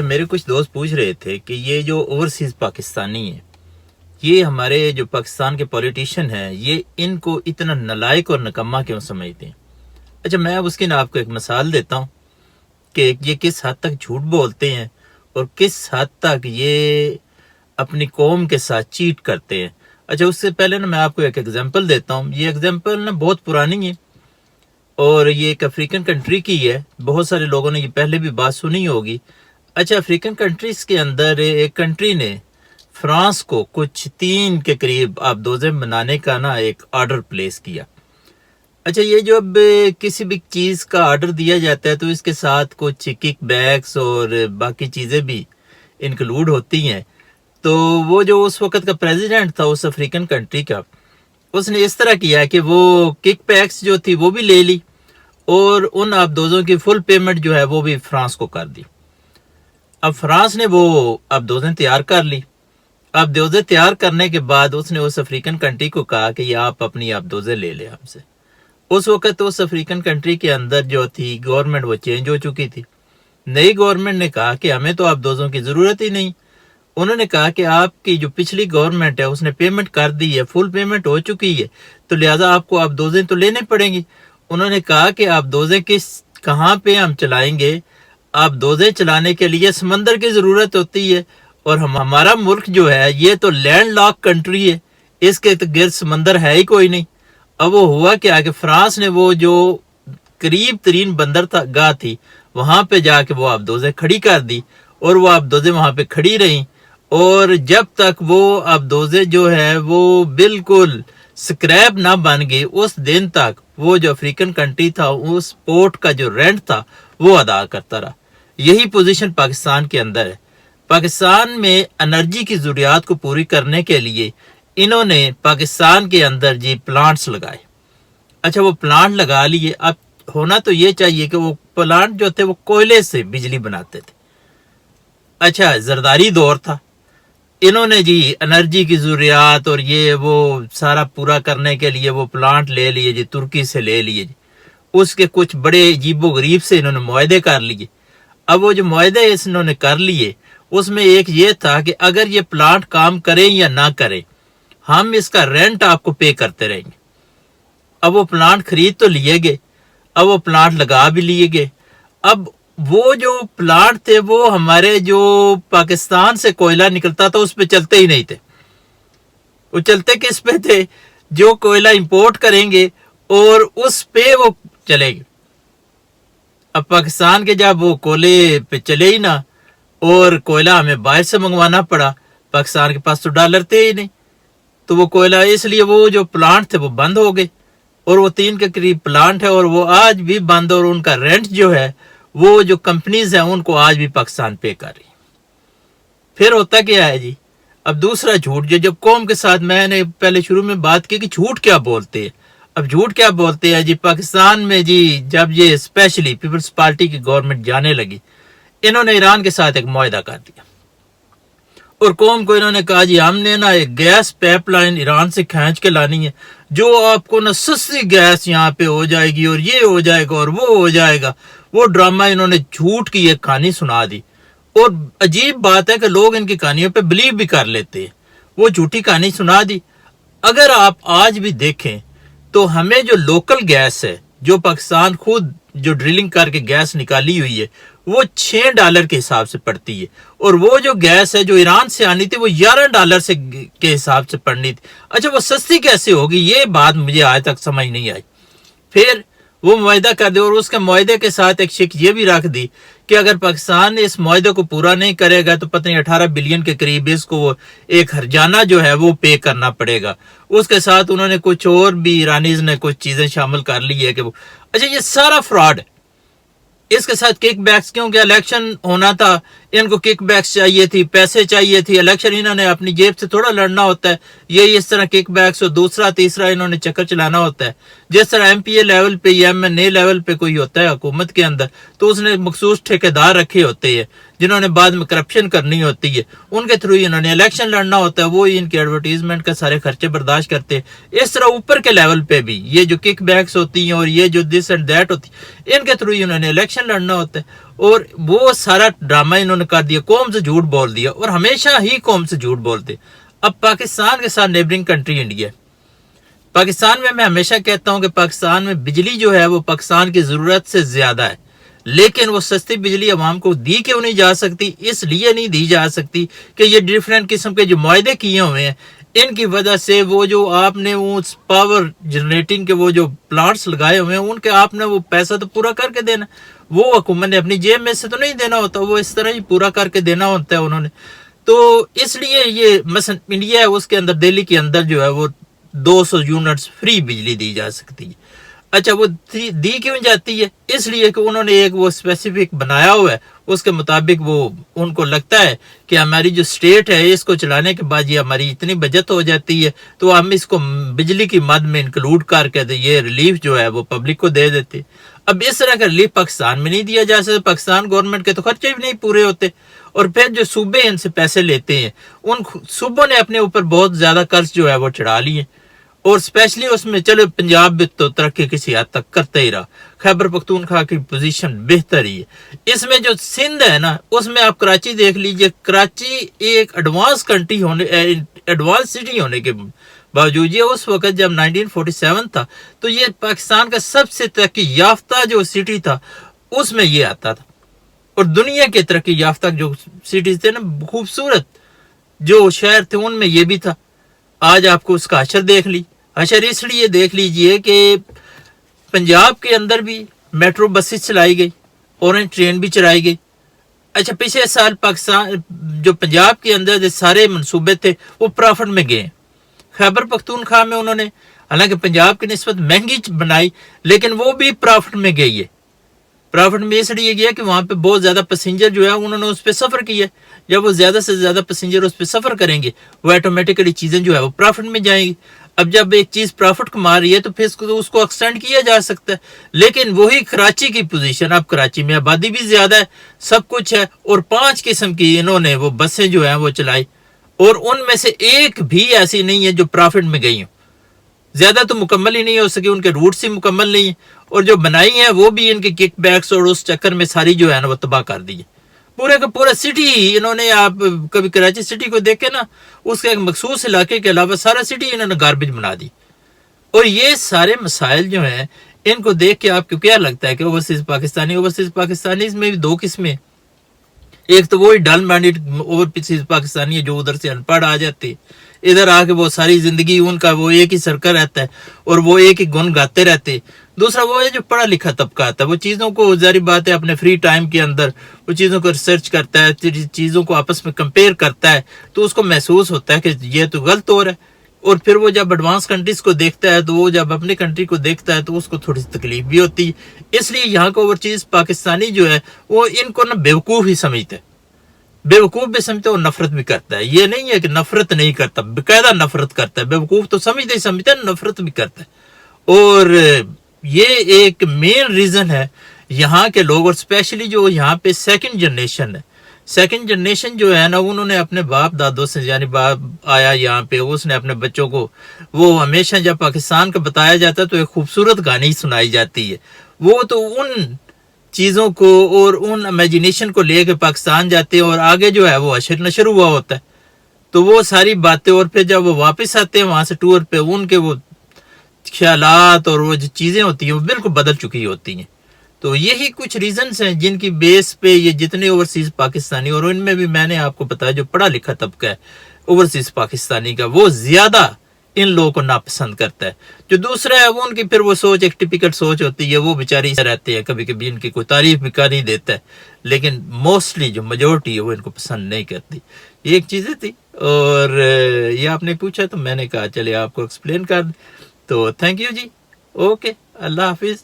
میرے کچھ دوست پوچھ رہے تھے کہ یہ جو اوورسیز پاکستانی ہیں، یہ ہمارے جو پاکستان کے پولیٹیشین ہیں، یہ ان کو اتنا نالائق اور نکما کیوں سمجھتے ہیں؟ اچھا، میں اب اس کی آپ کو ایک مثال دیتا ہوں کہ یہ کس حد تک جھوٹ بولتے ہیں اور کس حد تک یہ اپنی قوم کے ساتھ چیٹ کرتے ہیں۔ اچھا، اس سے پہلے میں آپ کو ایک ایگزامپل دیتا ہوں۔ یہ ایگزامپل بہت پرانی ہے اور یہ ایک افریقن کنٹری کی ہے۔ بہت سارے لوگوں نے یہ پہلے بھی بات سنی ہوگی۔ اچھا، افریقن کنٹریز کے اندر ایک کنٹری نے فرانس کو کچھ 3 کے قریب آبدوزیں بنانے کا ایک آرڈر پلیس کیا۔ اچھا، یہ جب کسی بھی چیز کا آرڈر دیا جاتا ہے تو اس کے ساتھ کچھ کک بیکس اور باقی چیزیں بھی انکلوڈ ہوتی ہیں۔ تو وہ جو اس وقت کا پریزیڈنٹ تھا اس افریقن کنٹری کا، اس نے اس طرح کیا کہ وہ کک بیکس جو تھی وہ بھی لے لی اور ان آبدوزوں کی فل پیمنٹ جو ہے وہ بھی فرانس کو کر دی۔ اب فرانس نے وہ آبدوزیں تیار کر لی۔ آبدوزیں تیار کرنے کے بعد اس نے اس افریقن کنٹری کو کہا کہ یہ آپ اپنی آبدوزیں لے لیں ہم سے۔ اس وقت اس افریقن کنٹری کے اندر جو تھی گورنمنٹ وہ چینج ہو چکی تھی۔ نئی گورنمنٹ نے کہا کہ ہمیں تو آبدوزوں کی ضرورت ہی نہیں۔ انہوں نے کہا کہ آپ کی جو پچھلی گورنمنٹ ہے اس نے پیمنٹ کر دی ہے، فل پیمنٹ ہو چکی ہے، تو لہٰذا آپ کو آبدوزیں تو لینے پڑیں گی۔ انہوں نے کہا کہ آبدوزیں کہاں پہ ہم چلائیں گے؟ آبدوزیں چلانے کے لیے سمندر کی ضرورت ہوتی ہے اور ہمارا ملک جو ہے یہ تو لینڈ لاک کنٹری ہے، اس کے گرد سمندر ہے ہی کوئی نہیں۔ اب وہ ہوا کیا کہ فرانس نے وہ جو قریب ترین بندرگاہ تھی وہاں پہ جا کے وہ آبدوزیں کھڑی کر دی اور وہ آبدوزیں وہاں پہ کھڑی رہیں، اور جب تک وہ آبدوزیں جو ہے وہ بالکل سکریپ نہ بن گئی اس دن تک وہ جو افریقن کنٹری تھا اس پورٹ کا جو رینٹ تھا وہ ادا کرتا رہا۔ یہی پوزیشن پاکستان کے اندر ہے۔ پاکستان میں انرجی کی ضروریات کو پوری کرنے کے لیے انہوں نے پاکستان کے اندر پلانٹس لگائے۔ اچھا، وہ پلانٹ لگا لیے۔ اب ہونا تو یہ چاہیے کہ وہ پلانٹ جو تھے وہ کوئلے سے بجلی بناتے تھے۔ اچھا، زرداری دور تھا، انہوں نے انرجی کی ضروریات اور یہ وہ سارا پورا کرنے کے لیے وہ پلانٹ لے لیے ترکی سے لے لیے اس کے کچھ بڑے عجیب و غریب سے انہوں نے معاہدے کر لیے۔ اب وہ جو معاہدے انہوں نے کر لیے اس میں ایک یہ تھا کہ اگر یہ پلانٹ کام کرے یا نہ کرے ہم اس کا رینٹ آپ کو پے کرتے رہیں گے۔ اب وہ پلانٹ خرید تو لیے گئے، اب وہ پلانٹ لگا بھی لیے گئے۔ اب وہ جو پلانٹ تھے وہ ہمارے جو پاکستان سے کوئلہ نکلتا تھا اس پہ چلتے ہی نہیں تھے۔ وہ چلتے کس پہ تھے؟ جو کوئلہ امپورٹ کریں گے اور اس پہ وہ چلے گے۔ اب پاکستان کے جب وہ کوئلے پہ چلے ہی نہ اور کوئلہ ہمیں باہر سے منگوانا پڑا، پاکستان کے پاس تو ڈالر تھے ہی نہیں، تو وہ کوئلہ اس لیے وہ جو پلانٹ تھے وہ بند ہو گئے، اور وہ 3 کے قریب پلانٹ ہے اور وہ آج بھی بند، اور ان کا رینٹ جو ہے وہ جو کمپنیز ہیں ان کو آج بھی پاکستان پے کر رہی۔ پھر ہوتا کیا ہے اب دوسرا جھوٹ جو قوم کے ساتھ میں نے پہلے شروع میں بات کی کہ جھوٹ کیا بولتے ہیں۔ اب جھوٹ کیا بولتے ہیں پاکستان میں جب یہ اسپیشلی پیپلز پارٹی کی گورنمنٹ جانے لگی، انہوں نے ایران کے ساتھ ایک معاہدہ کر دیا اور قوم کو انہوں نے کہا ہم نے ایک گیس پائپ لائن ایران سے کھینچ کے لانی ہے جو آپ کو سستی گیس یہاں پہ ہو جائے گی اور یہ ہو جائے گا اور وہ ہو جائے گا۔ وہ ڈرامہ انہوں نے جھوٹ کی ایک کہانی سنا دی، اور عجیب بات ہے کہ لوگ ان کی کہانیوں پہ بلیو بھی کر لیتے ہیں۔ وہ جھوٹی کہانی سنا دی۔ اگر آپ آج بھی دیکھیں تو ہمیں جو لوکل گیس ہے جو پاکستان خود جو ڈرلنگ کر کے گیس نکالی ہوئی ہے وہ $6 کے حساب سے پڑتی ہے، اور وہ جو گیس ہے جو ایران سے آنی تھی وہ $11 کے حساب سے پڑنی تھی۔ اچھا، وہ سستی کیسے ہوگی؟ یہ بات مجھے آج تک سمجھ نہیں آئی۔ پھر وہ معاہدہ کر دے، اور اس کے معاہدے کے ساتھ ایک شک یہ بھی رکھ دی کہ اگر پاکستان اس معاہدے کو پورا نہیں کرے گا تو پتہ نہیں 18 بلین کے قریب اس کو ایک ہرجانہ جو ہے وہ پے کرنا پڑے گا۔ اس کے ساتھ انہوں نے کچھ اور بھی ایرانیز نے کچھ چیزیں شامل کر لی ہے کہ وہ اچھا، یہ سارا فراڈ ہے۔ اس کے ساتھ کک بیکس، کیونکہ الیکشن ہونا تھا، ان کو کک بیکس چاہیے تھی، پیسے چاہیے تھی۔ الیکشن انہوں نے اپنی جیب سے تھوڑا لڑنا ہوتا ہے، یہ اس طرح کک بیکس اور دوسرا تیسرا انہوں نے چکر چلانا ہوتا ہے۔ جس طرح ایم پی اے لیول پہ یا ایم این اے لیول پہ کوئی ہوتا ہے حکومت کے اندر تو اس نے مخصوص ٹھیکیدار رکھے ہوتے ہیں جنہوں نے بعد میں کرپشن کرنی ہوتی ہے، ان کے تھرو انہوں نے الیکشن لڑنا ہوتا ہے، وہ ان کے ایڈورٹیزمنٹ کا سارے خرچے برداشت کرتے ہیں۔ اس طرح اوپر کے لیول پہ بھی یہ جو کک بیکس ہوتی ہیں اور یہ جو دس اینڈ دیٹ ہوتی ہے ان کے تھرو انہوں نے الیکشن لڑنا ہوتا ہے، اور وہ سارا ڈرامہ انہوں نے کر دیا، قوم سے جھوٹ بول دیا، اور ہمیشہ ہی قوم سے جھوٹ بولتے۔ اب پاکستان کے ساتھ نیبرنگ کنٹری انڈیا ہے۔ پاکستان میں ہمیشہ کہتا ہوں کہ پاکستان میں بجلی جو ہے وہ پاکستان کی ضرورت سے زیادہ ہے، لیکن وہ سستی بجلی عوام کو دی کیوں نہیں جا سکتی؟ اس لیے نہیں دی جا سکتی کہ یہ ڈیفرنٹ قسم کے جو معاہدے کیے ہوئے ہیں، ان کی وجہ سے وہ جو آپ نے اس پاور جنریٹنگ کے وہ جو پلانٹس لگائے ہوئے ہیں، ان کے آپ نے وہ پیسہ تو پورا کر کے دینا، وہ حکومت نے اپنی جیب میں سے تو نہیں دینا ہوتا، وہ اس طرح ہی پورا کر کے دینا ہوتا ہے انہوں نے۔ تو اس لیے یہ مثلا انڈیا ہے، اس کے اندر دہلی کے اندر جو ہے وہ 200 یونٹس فری بجلی دی جا سکتی ہے۔ اچھا وہ دی کیوں جاتی ہے؟ اس لیے کہ انہوں نے ایک وہ اسپیسیفک بنایا ہوا ہے، اس کے مطابق وہ ان کو لگتا ہے کہ ہماری جو اسٹیٹ ہے اس کو چلانے کے بعد یہ ہماری اتنی بچت ہو جاتی ہے تو ہم اس کو بجلی کی مد میں انکلوڈ کر کے یہ ریلیف جو ہے وہ پبلک کو دے دیتے۔ اب اس طرح کا ریلیف پاکستان میں نہیں دیا جا سکتا، پاکستان گورنمنٹ کے تو خرچے بھی نہیں پورے ہوتے، اور پھر جو صوبے ان سے پیسے لیتے ہیں ان صوبوں نے اپنے اوپر بہت زیادہ قرض جو ہے وہ چڑھا لیے، اور اسپیشلی اس میں چلو پنجاب بھی تو ترقی کسی حد تک کرتا ہی رہا، خیبر پختونخوا کی پوزیشن بہتر ہی ہے۔ اس میں جو سندھ ہے نا، اس میں آپ کراچی دیکھ لیجئے، کراچی ایک ایڈوانس کنٹری ہونے، ایڈوانس سٹی ہونے کے باوجود یہ اس وقت جب 1947 تھا تو یہ پاکستان کا سب سے ترقی یافتہ جو سٹی تھا اس میں یہ آتا تھا، اور دنیا کے ترقی یافتہ جو سٹیز تھے نا، خوبصورت جو شہر تھے ان میں یہ بھی تھا۔ آج آپ کو اس کا اشر دیکھ لی، اشر اس لیے دیکھ لیجئے کہ پنجاب کے اندر بھی میٹرو بسز چلائی گئی، اورنج ٹرین بھی چلائی گئی۔ اچھا پچھلے سال پاکستان جو پنجاب کے اندر جو سارے منصوبے تھے وہ پرافٹ میں گئے، خیبر پختونخوا میں انہوں نے حالانکہ پنجاب کی نسبت مہنگی بنائی لیکن وہ بھی پرافٹ میں گئی ہے۔ پرافٹ میں اس لیے گیا کہ وہاں پہ بہت زیادہ پیسنجر جو ہے انہوں نے اس پہ سفر کیا، جب وہ زیادہ سے زیادہ پیسنجر اس پہ سفر کریں گے وہ آٹومیٹکلی چیزیں جو ہے وہ پرافٹ میں جائیں گی۔ اب جب ایک چیز پرافٹ کما رہی ہے تو پھر اس کو ایکسٹینڈ کیا جا سکتا ہے، لیکن وہی کراچی کی پوزیشن، اب کراچی میں آبادی بھی زیادہ ہے، سب کچھ ہے، اور 5 قسم کی انہوں نے وہ بسیں جو ہیں وہ چلائی، اور ان میں سے ایک بھی ایسی نہیں ہے جو پرافٹ میں گئی ہوں، زیادہ تو مکمل ہی نہیں ہو سکی، ان کے روٹس ہی مکمل نہیں ہیں، اور جو بنائی ہیں وہ بھی ان کے کک بیکس اور اس چکر میں ساری جو ہے نا وہ تباہ کر دی ہے۔ پورے کا پورا سٹی انہوں نے، آپ کبھی کراچی سٹی کو دیکھے نا، اس کے ایک مخصوص علاقے کے علاوہ سارا سٹی انہوں نے گاربیج بنا دی۔ اور یہ سارے مسائل جو ہیں ان کو دیکھ کے آپ کو کیا لگتا ہے کہ اوورسیز پاکستانیز میں بھی 2 قسمیں، ایک تو وہی ڈل مائنڈڈ اوورسیز پاکستانی ہے جو ادھر سے ان پڑھ آ جاتے، ادھر آ کے وہ ساری زندگی ان کا وہ ایک ہی سرکل رہتا ہے اور وہ ایک ہی گن گاتے رہتے۔ دوسرا وہ ہے جو پڑھا لکھا طبقہ آتا ہے، وہ چیزوں کو ظاہری بات ہے اپنے فری ٹائم کے اندر وہ چیزوں کو ریسرچ کرتا ہے، چیزوں کو آپس میں کمپیئر کرتا ہے، تو اس کو محسوس ہوتا ہے کہ یہ تو غلط ہو رہا ہے، اور پھر وہ جب ایڈوانس کنٹریز کو دیکھتا ہے تو وہ جب اپنی کنٹری کو دیکھتا ہے تو اس کو تھوڑی سی تکلیف بھی ہوتی ہے۔ اس لیے یہاں کا اوورسیز پاکستانی جو ہے وہ ان کو نا بیوقوف ہی سمجھتے ہے، بیوقوف بھی سمجھتا ہے اور نفرت بھی کرتا ہے۔ یہ نہیں ہے کہ نفرت نہیں کرتا، باقاعدہ نفرت کرتا ہے، بیوقوف تو سمجھتے ہی سمجھتا ہے، نفرت بھی کرتا ہے۔ اور یہ ایک مین ریزن ہے یہاں کے لوگ، اور اسپیشلی جو یہاں پہ سیکنڈ جنریشن ہے، سیکنڈ جنریشن جو ہے نا انہوں نے اپنے باپ دادوں سے، یعنی باپ آیا یہاں پہ، اس نے اپنے بچوں کو، وہ ہمیشہ جب پاکستان کا بتایا جاتا ہے تو ایک خوبصورت کہانی سنائی جاتی ہے، وہ تو ان چیزوں کو اور ان امیجنیشن کو لے کے پاکستان جاتے ہیں، اور آگے جو ہے وہ اشر نشر ہوا ہوتا ہے، تو وہ ساری باتیں، اور پھر جب وہ واپس آتے ہیں وہاں سے ٹور پہ، ان کے وہ خیالات اور وہ جو چیزیں ہوتی ہیں وہ بالکل بدل چکی ہوتی ہیں۔ تو یہی کچھ ریزنز ہیں جن کی بیس پہ یہ جتنے اوورسیز پاکستانی، اور ان میں بھی میں نے آپ کو بتایا جو پڑھا لکھا طبقہ ہے اوورسیز پاکستانی کا، وہ زیادہ ان لوگوں کو ناپسند کرتا ہے۔ جو دوسرا ہے وہ ان کی پھر وہ سوچ ایک ٹپیکل سوچ ہوتی ہے، وہ بیچاری رہتے ہیں، کبھی کبھی ان کی کوئی تعریف بھی کر ہی دیتا ہے، لیکن موسٹلی جو میجورٹی ہے وہ ان کو پسند نہیں کرتی۔ یہ ایک چیزیں تھی، اور یہ آپ نے پوچھا تو میں نے کہا چلے آپ کو ایکسپلین کر دیں۔ تو تھینک یو جی، اوکے، اللہ حافظ۔